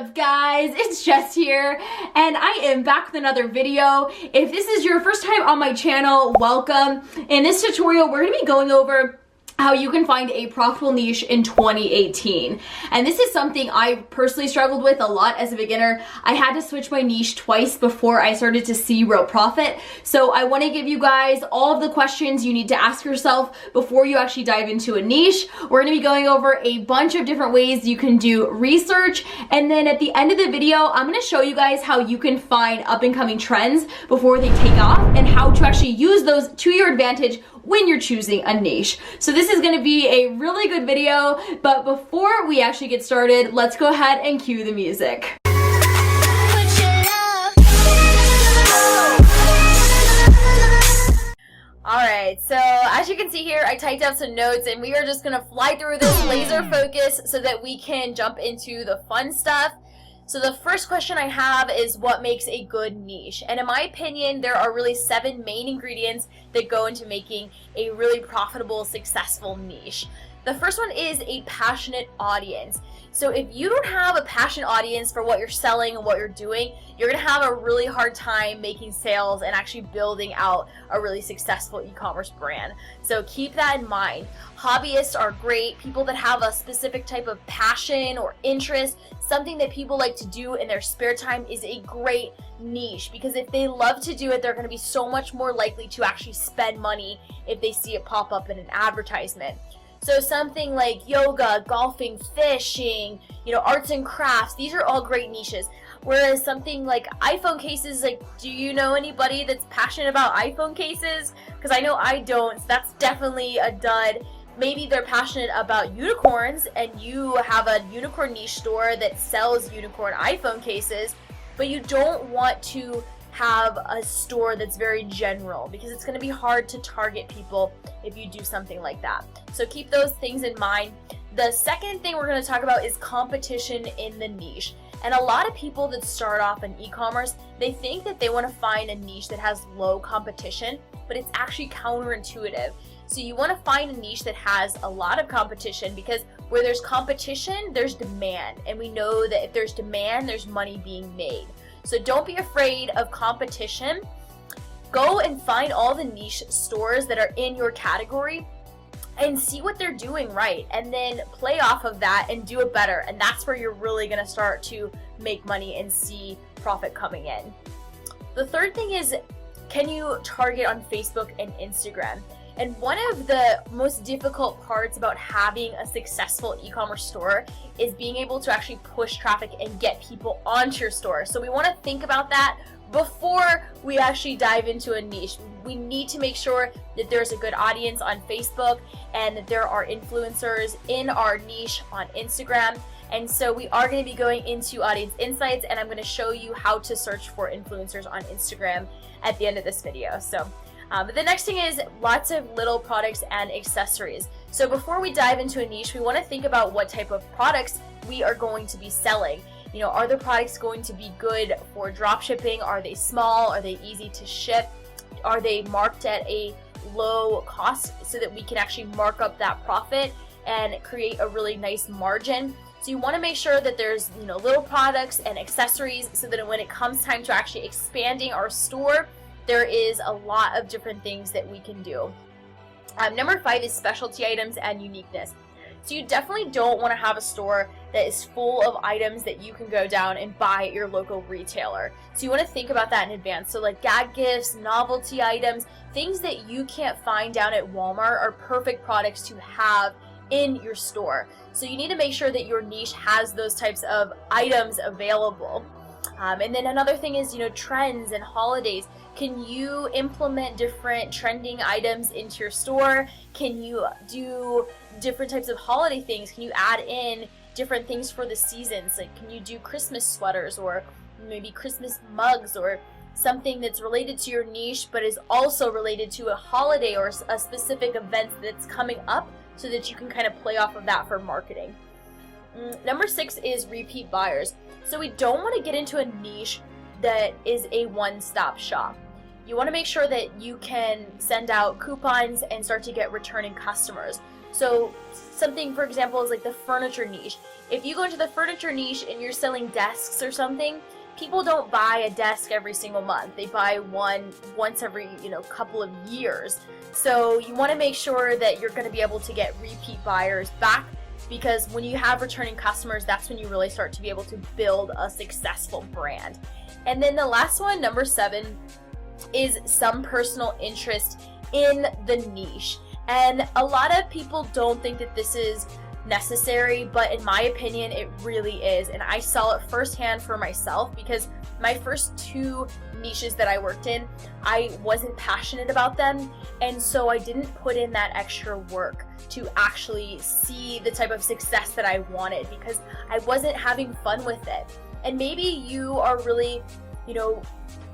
up, guys? It's Jess here, and I am back with another video. If this is your first time on my channel, welcome. In this tutorial, we're gonna be going over how you can find a profitable niche in 2018. And this is something I personally struggled with a lot as a beginner. I had to switch my niche twice before I started to see real profit. So I want to give you guys all of the questions you need to ask yourself before you actually dive into a niche. We're going to be going over a bunch of different ways you can do research. And then at the end of the video, I'm going to show you guys how you can find up and coming trends before they take off and how to actually use those to your advantage when you're choosing a niche. So this is going to be a really good video, but before we actually get started, let's go ahead and cue the music. Alright, so as you can see here, I typed out some notes and we are just going to fly through this laser focus so that we can jump into the fun stuff. So the first question I have is what makes a good niche? And in my opinion, there are really 7 main ingredients that go into making a really profitable, successful niche. The first one is a passionate audience. So if you don't have a passionate audience for what you're selling and what you're doing, you're gonna have a really hard time making sales and actually building out a really successful e-commerce brand. So keep that in mind. Hobbyists are great. People that have a specific type of passion or interest, something that people like to do in their spare time, is a great niche, because if they love to do it, they're gonna be so much more likely to actually spend money if they see it pop up in an advertisement. So something like yoga, golfing, fishing, arts and crafts, these are all great niches. Whereas something like iPhone cases, like, do you know anybody that's passionate about iPhone cases? Because I know I don't, so that's definitely a dud. Maybe they're passionate about unicorns and you have a unicorn niche store that sells unicorn iPhone cases, but you don't want to have a store that's very general, because it's going to be hard to target people if you do something like that. So keep those things in mind. The second thing we're going to talk about is competition in the niche. And a lot of people that start off in e-commerce, they think that they want to find a niche that has low competition, but it's actually counterintuitive. So you want to find a niche that has a lot of competition, because where there's competition, there's demand. And we know that if there's demand, there's money being made. So don't be afraid of competition. Go and find all the niche stores that are in your category and see what they're doing right, and then play off of that and do it better. And that's where you're really going to start to make money and see profit coming in. The third thing is, can you target on Facebook and Instagram? And one of the most difficult parts about having a successful e-commerce store is being able to actually push traffic and get people onto your store. So we want to think about that before we actually dive into a niche. We need to make sure that there's a good audience on Facebook and that there are influencers in our niche on Instagram. And so we are going to be going into audience insights, and I'm going to show you how to search for influencers on Instagram at the end of this video. But the next thing is lots of little products and accessories. So before we dive into a niche, we want to think about what type of products we are going to be selling. Are the products going to be good for drop shipping? Are they small? Are they easy to ship? Are they marked at a low cost so that we can actually mark up that profit and create a really nice margin? So you want to make sure that there's little products and accessories so that when it comes time to actually expanding our store, there is a lot of different things that we can do. Number 5 is specialty items and uniqueness. So you definitely don't want to have a store that is full of items that you can go down and buy at your local retailer. So you want to think about that in advance. So like gag gifts, novelty items, things that you can't find down at Walmart are perfect products to have in your store. So you need to make sure that your niche has those types of items available. And then another thing is, trends and holidays. Can you implement different trending items into your store? Can you do different types of holiday things? Can you add in different things for the seasons? Like, can you do Christmas sweaters or maybe Christmas mugs, or something that's related to your niche but is also related to a holiday or a specific event that's coming up, so that you can kind of play off of that for marketing. Number 6 is repeat buyers. So we don't want to get into a niche that is a one-stop shop. You want to make sure that you can send out coupons and start to get returning customers. So something, for example, is like the furniture niche. If you go into the furniture niche and you're selling desks or something, people don't buy a desk every single month. They buy one once every, couple of years. So you want to make sure that you're going to be able to get repeat buyers back, because when you have returning customers, that's when you really start to be able to build a successful brand. And then the last one, number 7, is some personal interest in the niche. And a lot of people don't think that this is necessary, but in my opinion, it really is. And I saw it firsthand for myself, because my first 2 niches that I worked in, I wasn't passionate about them. And so I didn't put in that extra work to actually see the type of success that I wanted, because I wasn't having fun with it. And maybe you are really,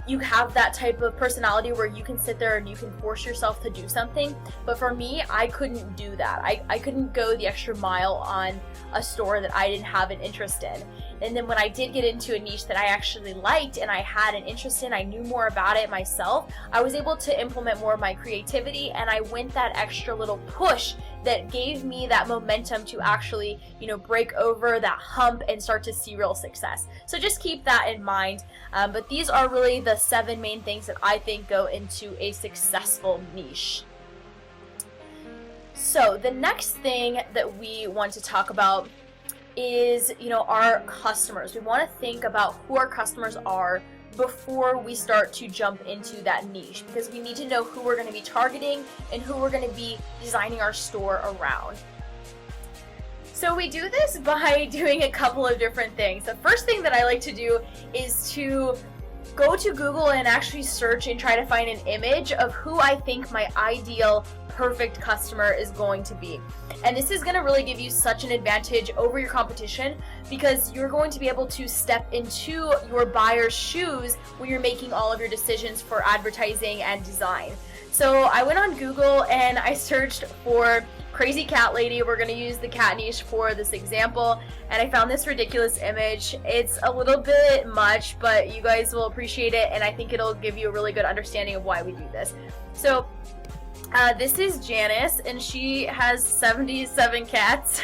you have that type of personality where you can sit there and you can force yourself to do something. But for me, I couldn't do that. I couldn't go the extra mile on a store that I didn't have an interest in. And then when I did get into a niche that I actually liked and I had an interest in, I knew more about it myself, I was able to implement more of my creativity, and I went that extra little push that gave me that momentum to actually, break over that hump and start to see real success. So just keep that in mind. But these are really the 7 main things that I think go into a successful niche. So the next thing that we want to talk about is, our customers. We want to think about who our customers are before we start to jump into that niche, because we need to know who we're going to be targeting and who we're going to be designing our store around. So we do this by doing a couple of different things. The first thing that I like to do is to go to Google and actually search and try to find an image of who I think my ideal perfect customer is going to be. And this is going to really give you such an advantage over your competition, because you're going to be able to step into your buyer's shoes when you're making all of your decisions for advertising and design. So I went on Google and I searched for crazy cat lady. We're going to use the cat niche for this example, and I found this ridiculous image. It's a little bit much, but you guys will appreciate it, and I think it'll give you a really good understanding of why we do this. So this is Janice, and she has 77 cats,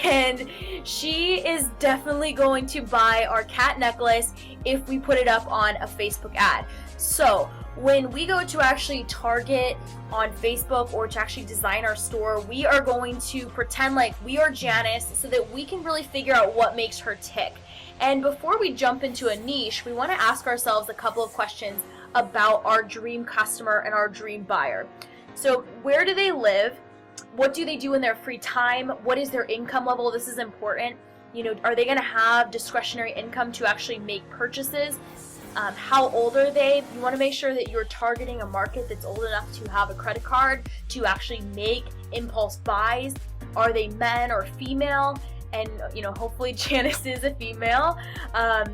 and she is definitely going to buy our cat necklace if we put it up on a Facebook ad. So when we go to actually target on Facebook or to actually design our store, we are going to pretend like we are Janice so that we can really figure out what makes her tick. And before we jump into a niche, we want to ask ourselves a couple of questions about our dream customer and our dream buyer. So where do they live? What do they do in their free time? What is their income level? This is important. Are they going to have discretionary income to actually make purchases? How old are they? You want to make sure that you're targeting a market that's old enough to have a credit card to actually make impulse buys. Are they men or female? And hopefully Janice is a female. And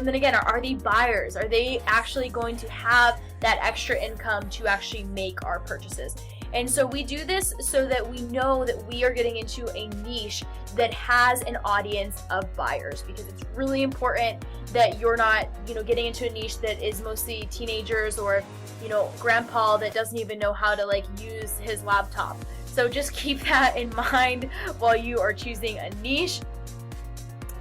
then again, are they buyers? Are they actually going to have that extra income to actually make our purchases? And so we do this so that we know that we are getting into a niche that has an audience of buyers, because it's really important that you're not, getting into a niche that is mostly teenagers or, grandpa that doesn't even know how to use his laptop. So just keep that in mind while you are choosing a niche.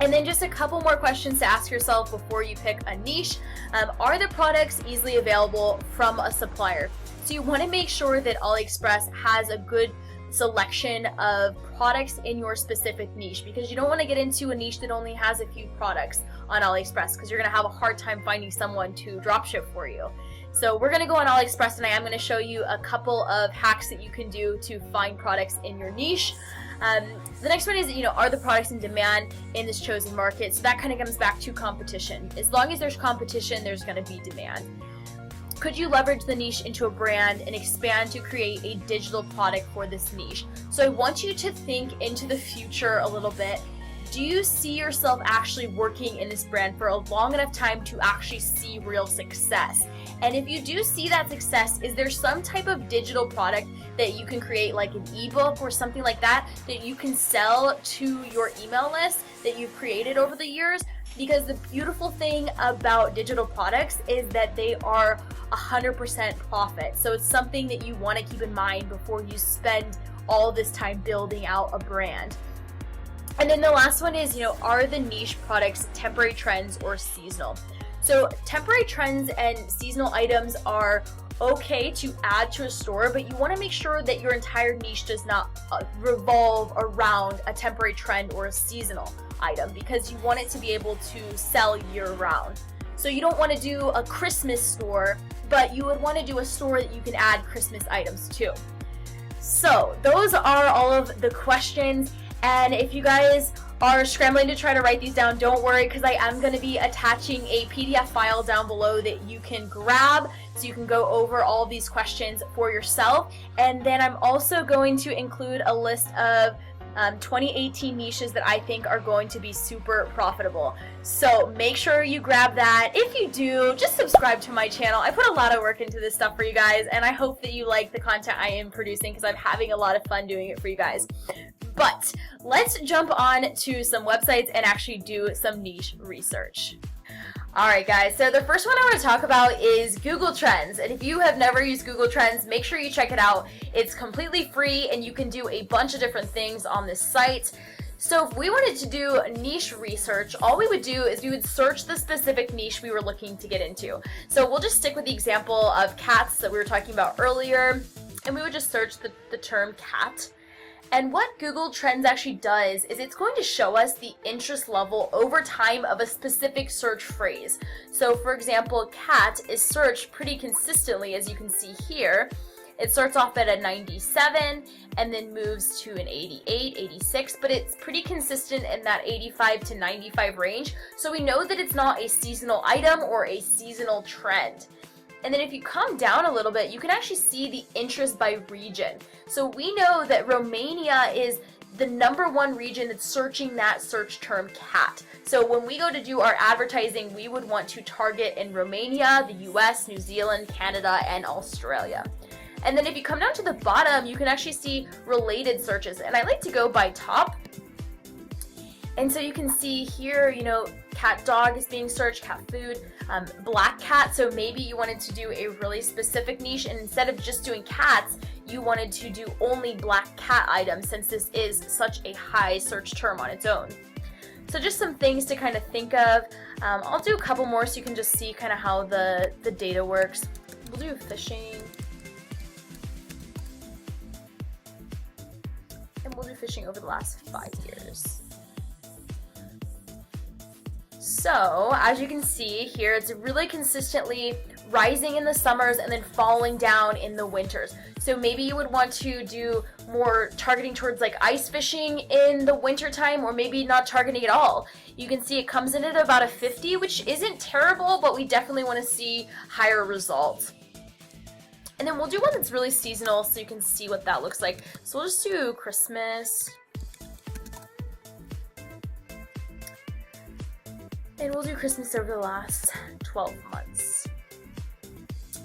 And then just a couple more questions to ask yourself before you pick a niche. Are the products easily available from a supplier? So you want to make sure that Aliexpress has a good selection of products in your specific niche, because you don't want to get into a niche that only has a few products on Aliexpress, because you're going to have a hard time finding someone to dropship for you. So we're going to go on Aliexpress, and I am going to show you a couple of hacks that you can do to find products in your niche. The next one is, are the products in demand in this chosen market? So that kind of comes back to competition. As long as there's competition, there's going to be demand. Could you leverage the niche into a brand and expand to create a digital product for this niche? So I want you to think into the future a little bit. Do you see yourself actually working in this brand for a long enough time to actually see real success? And if you do see that success, is there some type of digital product that you can create, like an ebook or something like that, that you can sell to your email list that you've created over the years? Because the beautiful thing about digital products is that they are 100% profit. So it's something that you want to keep in mind before you spend all this time building out a brand. And then the last one is, are the niche products temporary trends or seasonal? So temporary trends and seasonal items are okay to add to a store, but you want to make sure that your entire niche does not revolve around a temporary trend or a seasonal item, because you want it to be able to sell year round. So you don't want to do a Christmas store, but you would want to do a store that you can add Christmas items to. So those are all of the questions. And if you guys are scrambling to try to write these down, don't worry, because I am going to be attaching a PDF file down below that you can grab so you can go over all these questions for yourself. And then I'm also going to include a list of 2018 niches that I think are going to be super profitable. So make sure you grab that. If you do, just subscribe to my channel. I put a lot of work into this stuff for you guys, and I hope that you like the content I am producing, because I'm having a lot of fun doing it for you guys. But let's jump on to some websites and actually do some niche research. Alright guys, so the first one I want to talk about is Google Trends. And if you have never used Google Trends, make sure you check it out. It's completely free and you can do a bunch of different things on this site. So if we wanted to do niche research, all we would do is we would search the specific niche we were looking to get into. So we'll just stick with the example of cats that we were talking about earlier, and we would just search the term cat. And what Google Trends actually does is it's going to show us the interest level over time of a specific search phrase. So for example, cat is searched pretty consistently, as you can see here. It starts off at a 97 and then moves to an 88, 86, but it's pretty consistent in that 85 to 95 range. So we know that it's not a seasonal item or a seasonal trend. And then if you come down a little bit, you can actually see the interest by region. So we know that Romania is the #1 region that's searching that search term cat. So when we go to do our advertising, we would want to target in Romania, the US, New Zealand, Canada, and Australia. And then if you come down to the bottom, you can actually see related searches. And I like to go by top. And so you can see here, cat dog is being searched, cat food, black cat. So maybe you wanted to do a really specific niche, and instead of just doing cats, you wanted to do only black cat items, since this is such a high search term on its own. So just some things to kind of think of. I'll do a couple more so you can just see kind of how the data works. We'll do fishing. And we'll do fishing over the last 5 years. So, as you can see here, it's really consistently rising in the summers and then falling down in the winters. So maybe you would want to do more targeting towards like ice fishing in the winter time, or maybe not targeting at all. You can see it comes in at about a 50, which isn't terrible, but we definitely want to see higher results. And then we'll do one that's really seasonal so you can see what that looks like. So we'll just do Christmas. And we'll do Christmas over the last 12 months.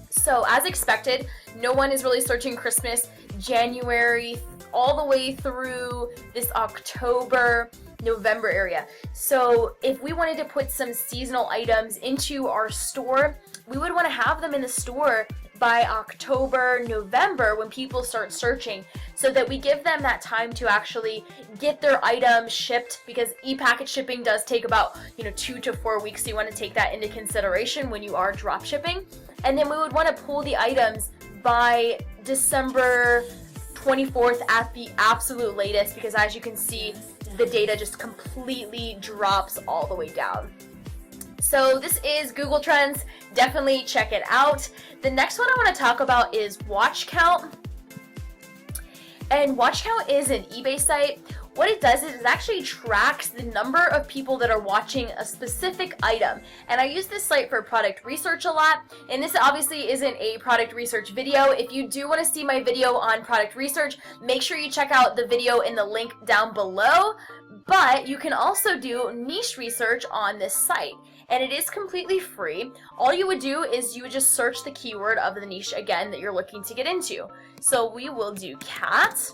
So as expected, no one is really searching Christmas January all the way through this October, November area. So if we wanted to put some seasonal items into our store, we would want to have them in the store by October, November, when people start searching, so that we give them that time to actually get their item shipped, because e-packet shipping does take about 2 to 4 weeks, so you want to take that into consideration when you are drop shipping. And then we would want to pull the items by December 24th at the absolute latest, because as you can see, the data just completely drops all the way down. So this is Google Trends. Definitely check it out. The next one I want to talk about is Watch Count. And Watch Count is an eBay site. What it does is it actually tracks the number of people that are watching a specific item. And I use this site for product research a lot. And this obviously isn't a product research video. If you do want to see my video on product research, make sure you check out the video in the link down below. But you can also do niche research on this site. And it is completely free. All you would do is you would just search the keyword of the niche again that you're looking to get into. So we will do cat.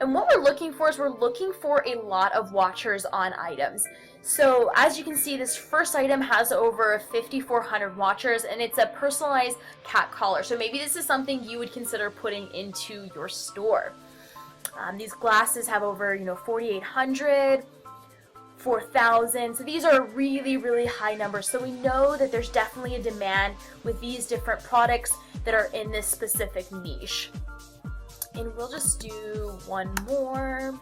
And what we're looking for is we're looking for a lot of watchers on items. So as you can see, this first item has over 5,400 watchers, and it's a personalized cat collar. So maybe this is something you would consider putting into your store. These glasses have over, 4,800, 4,000. So these are really, really high numbers. So we know that there's definitely a demand with these different products that are in this specific niche. And we'll just do one more.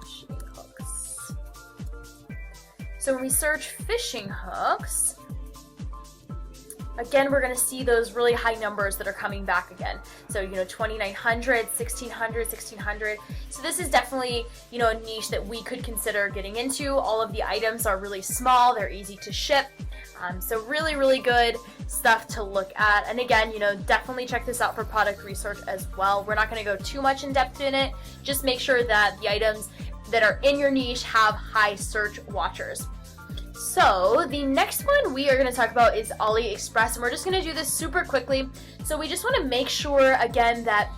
Fishing hooks. So when we search fishing hooks, again, we're going to see those really high numbers that are coming back again. So, 2,900, 1,600, 1,600. So this is definitely, a niche that we could consider getting into. All of the items are really small. They're easy to ship. So really, really good stuff to look at. And again, definitely check this out for product research as well. We're not going to go too much in depth in it. Just make sure that the items that are in your niche have high search watchers. So the next one we are going to talk about is Aliexpress, and we're just going to do this super quickly. So we just want to make sure, again, that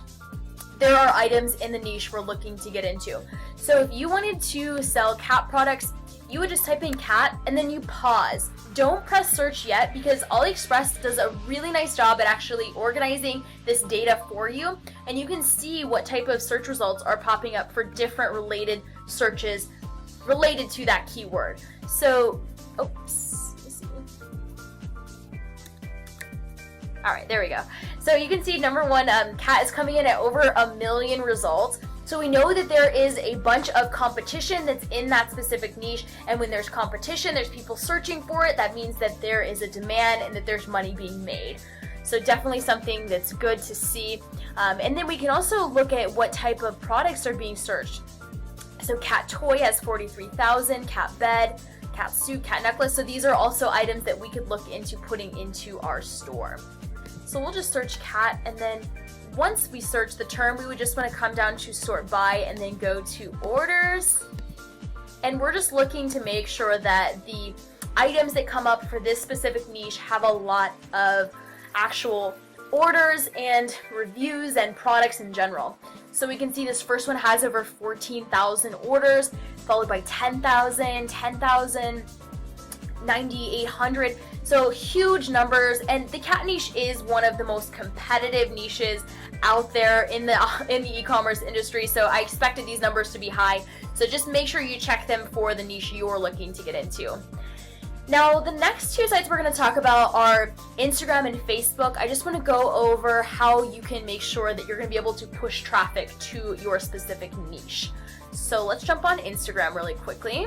there are items in the niche we're looking to get into. So if you wanted to sell cat products, you would just type in cat and then you pause. Don't press search yet, because Aliexpress does a really nice job at actually organizing this data for you, and you can see what type of search results are popping up for different related searches related to that keyword. So, oops, let me see. All right, there we go. So you can see number one, cat is coming in at over 1 million results. So we know that there is a bunch of competition that's in that specific niche, and when there's competition, there's people searching for it. That means that there is a demand and that there's money being made. So definitely something that's good to see. And then we can also look at what type of products are being searched. So cat toy has 43,000, cat bed, cat suit, cat necklace. So these are also items that we could look into putting into our store. So we'll just search cat, and then once we search the term, we would just want to come down to sort by and then go to orders. And we're just looking to make sure that the items that come up for this specific niche have a lot of actual orders and reviews and products in general. So we can see this first one has over 14,000 orders, followed by 10,000, 10,000, 9,800. So huge numbers, and the cat niche is one of the most competitive niches out there in the e-commerce industry. So I expected these numbers to be high. So just make sure you check them for the niche you're looking to get into. Now, the next two sites we're going to talk about are Instagram and Facebook. I just want to go over how you can make sure that you're going to be able to push traffic to your specific niche. So let's jump on Instagram really quickly.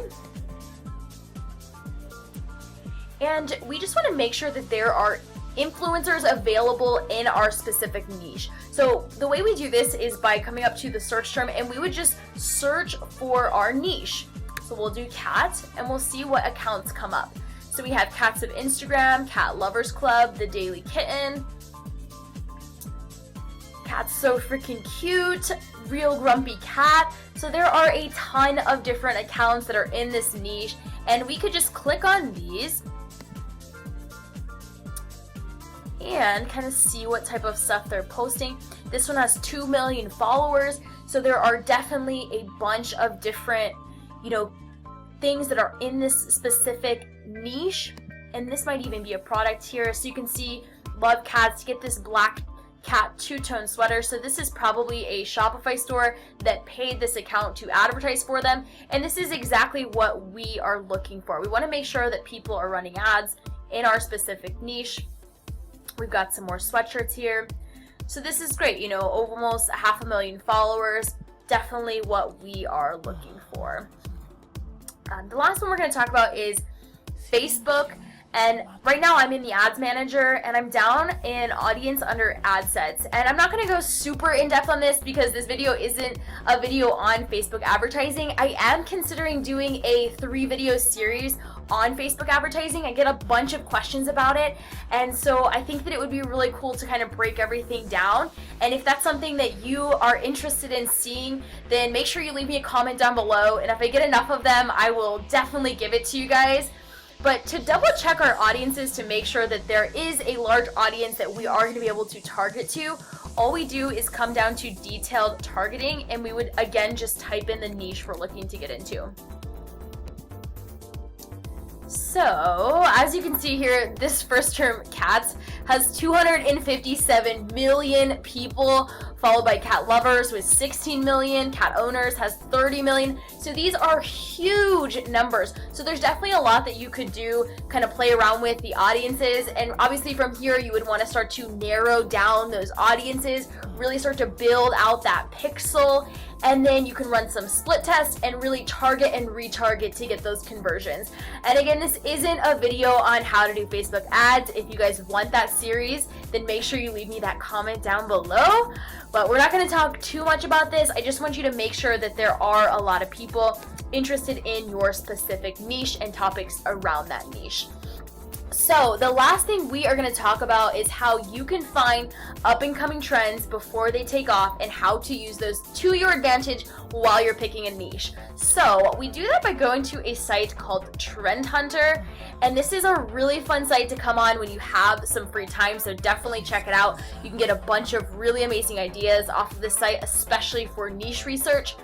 And we just want to make sure that there are influencers available in our specific niche. So the way we do this is by coming up to the search term, and we would just search for our niche. So we'll do cat, and we'll see what accounts come up. So we have Cats of Instagram, Cat Lovers Club, The Daily Kitten, Cat's So Freaking Cute, Real Grumpy Cat. So there are a ton of different accounts that are in this niche, and we could just click on these and kind of see what type of stuff they're posting. This one has 2 million followers, so there are definitely a bunch of different, things that are in this specific niche, and this might even be a product here. So you can see love cats, get this black cat two-tone sweater. So this is probably a Shopify store that paid this account to advertise for them, and this is exactly what we are looking for. We want to make sure that people are running ads in our specific niche. We've got some more sweatshirts here. So this is great, almost 500,000 followers. Definitely what we are looking for. The last one we're going to talk about is Facebook. And right now I'm in the ads manager, and I'm down in audience under ad sets. And I'm not going to go super in depth on this because this video isn't a video on Facebook advertising. I am considering doing a 3-video series on Facebook advertising. I get a bunch of questions about it, and so I think that it would be really cool to kind of break everything down. And if that's something that you are interested in seeing, then make sure you leave me a comment down below, and if I get enough of them, I will definitely give it to you guys. But to double check our audiences to make sure that there is a large audience that we are going to be able to target to, all we do is come down to detailed targeting, and we would again just type in the niche we're looking to get into. So as you can see here, this first term, cats, has 257 million people, followed by cat lovers with 16 million, cat owners has 30 million. So these are huge numbers. So there's definitely a lot that you could do, kind of play around with the audiences. And obviously from here, you would want to start to narrow down those audiences, really start to build out that pixel. And then you can run some split tests and really target and retarget to get those conversions. And again, this isn't a video on how to do Facebook ads. If you guys want that series, then make sure you leave me that comment down below. But we're not going to talk too much about this. I just want you to make sure that there are a lot of people interested in your specific niche and topics around that niche. So the last thing we are going to talk about is how you can find up and coming trends before they take off and how to use those to your advantage while you're picking a niche. So we do that by going to a site called Trend Hunter, and this is a really fun site to come on when you have some free time, so definitely check it out. You can get a bunch of really amazing ideas off of this site, especially for niche research.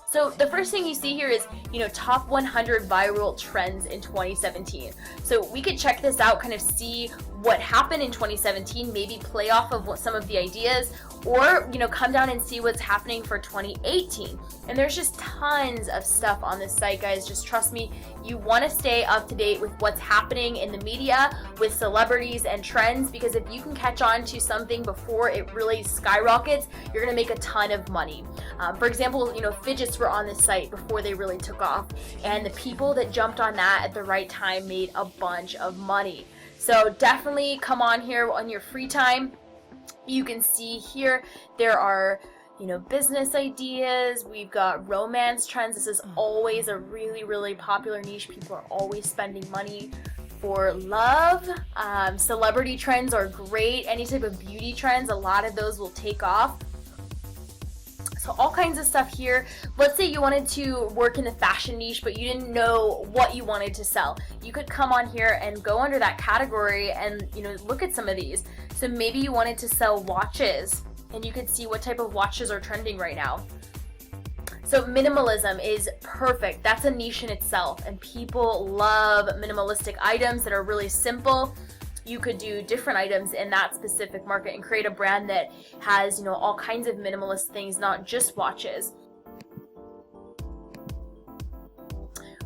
So the first thing you see here is, top 100 viral trends in 2017. So we could check this out, kind of see what happened in 2017, maybe play off of some of the ideas, or, come down and see what's happening for 2018. And there's just tons of stuff on this site, guys. Just trust me, you want to stay up to date with what's happening in the media with celebrities and trends, because if you can catch on to something before it really skyrockets, you're going to make a ton of money. For example, fidgets were on this site before they really took off, and the people that jumped on that at the right time made a bunch of money. So definitely come on here on your free time. You can see here there are business ideas. We've got romance trends. This is always a really, really popular niche. People are always spending money for love. Celebrity trends are great. Any type of beauty trends, a lot of those will take off. So all kinds of stuff here. Let's say you wanted to work in the fashion niche, but you didn't know what you wanted to sell. You could come on here and go under that category and look at some of these. So maybe you wanted to sell watches, and you could see what type of watches are trending right now. So minimalism is perfect. That's a niche in itself, and people love minimalistic items that are really simple. You could do different items in that specific market and create a brand that has, all kinds of minimalist things, not just watches.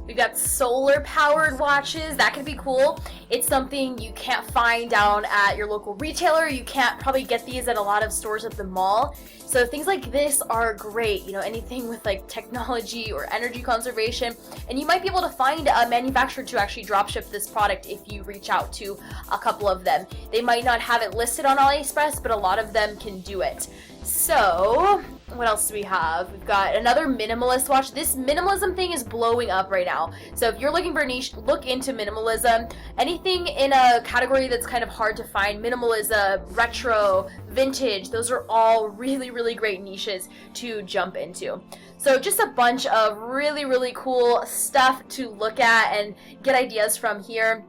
We've got solar powered watches. That could be cool. It's something you can't find down at your local retailer. You can't probably get these at a lot of stores at the mall. So things like this are great, anything with like technology or energy conservation. And you might be able to find a manufacturer to actually dropship this product if you reach out to a couple of them. They might not have it listed on Aliexpress, but a lot of them can do it. So what else do we have? We've got another minimalist watch. This minimalism thing is blowing up right now. So if you're looking for a niche, look into minimalism. Anything in a category that's kind of hard to find, minimalism, retro, vintage, those are all really, really great niches to jump into. So just a bunch of really, really cool stuff to look at and get ideas from here.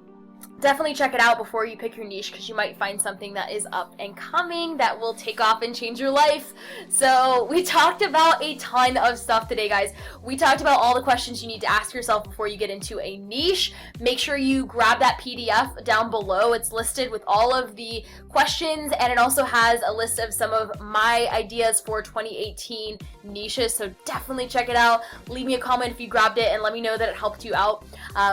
Definitely check it out before you pick your niche, because you might find something that is up and coming that will take off and change your life. So we talked about a ton of stuff today, guys. We talked about all the questions you need to ask yourself before you get into a niche. Make sure you grab that PDF down below. It's listed with all of the questions, and it also has a list of some of my ideas for 2018 niches. So definitely check it out. Leave me a comment if you grabbed it and let me know that it helped you out.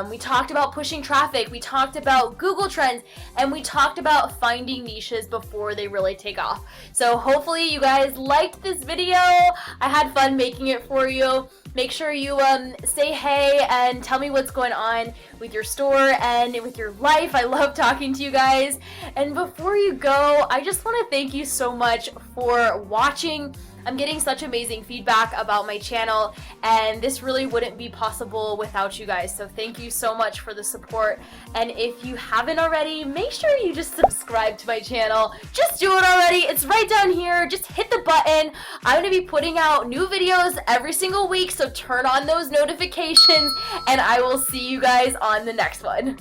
We talked about pushing traffic. We talked about Google Trends, and we talked about finding niches before they really take off. So hopefully you guys liked this video. I had fun making it for you. Make sure you say hey and tell me what's going on with your store and with your life. I love talking to you guys. And before you go, I just want to thank you so much for watching. I'm getting such amazing feedback about my channel, and this really wouldn't be possible without you guys. So thank you so much for the support. And if you haven't already, make sure you just subscribe to my channel. Just do it already. It's right down here. Just hit the button. I'm going to be putting out new videos every single week, so turn on those notifications, and I will see you guys on the next one.